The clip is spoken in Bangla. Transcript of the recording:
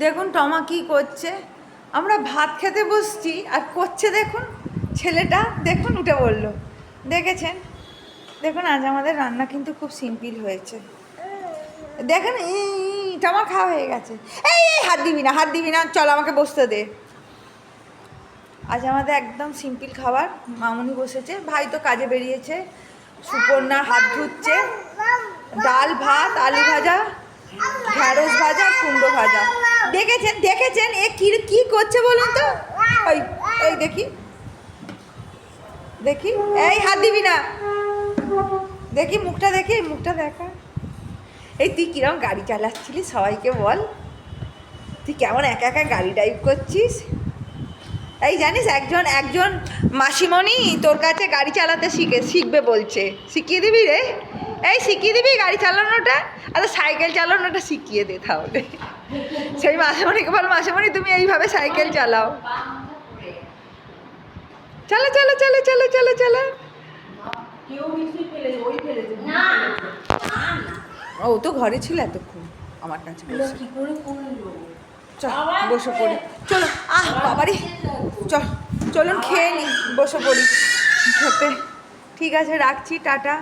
দেখুন টমা কি করছে, আমরা ভাত খেতে বসছি আর করছে দেখুন ছেলেটা, দেখুন উঠে বললো, দেখেছেন? দেখুন আজ আমাদের রান্না কিন্তু খুব সিম্পল হয়েছে। দেখেন টমা খাওয়া হয়ে গেছে। এই হাত দিবি না, হাত দিবি না, চল আমাকে বসতে দে। আজ আমাদের একদম সিম্পল খাবার। মামুনি বসেছে, ভাই তো কাজে বেরিয়েছে, সুপর্ণা হাত ধুচ্ছে, ডাল ভাত আলু ভাজা, ঢ্যাঁড়স ভাজা, কুমড়ো ভাজা। দেখেছেন দেখেছেন এ কি করছে বলুন তো? ওই এই দেখি দেখি, এই হাত দিবি না, দেখি মুখটা, দেখি মুখটা দেখা। এই তুই কিরম গাড়ি চালাচ্ছিলি সবাইকে বল, তুই কেমন একা একা গাড়ি ড্রাইভ করছিস? এই জানিস একজন মাসিমণি তোর কাছে গাড়ি চালাতে শিখবে বলছে, শিখিয়ে দিবি রে? এই শিখিয়ে দিবি গাড়ি চালানোটা? আরে সাইকেল চালানোটা শিখিয়ে দে তাহলে। সেই মাসিমণিকে বল, মাসিমণি তুমি এইভাবে সাইকেল চালাও। চলো চলো চলো চলো চলো চলো। ও তো ঘরে ছিল এতক্ষণ আমার কাছে। চল বসে পড়ি, চলো। বাবারে, চলুন খেয়ে নি, বসে পড়ি খেতে। ঠিক আছে, রাখছি, টাটা।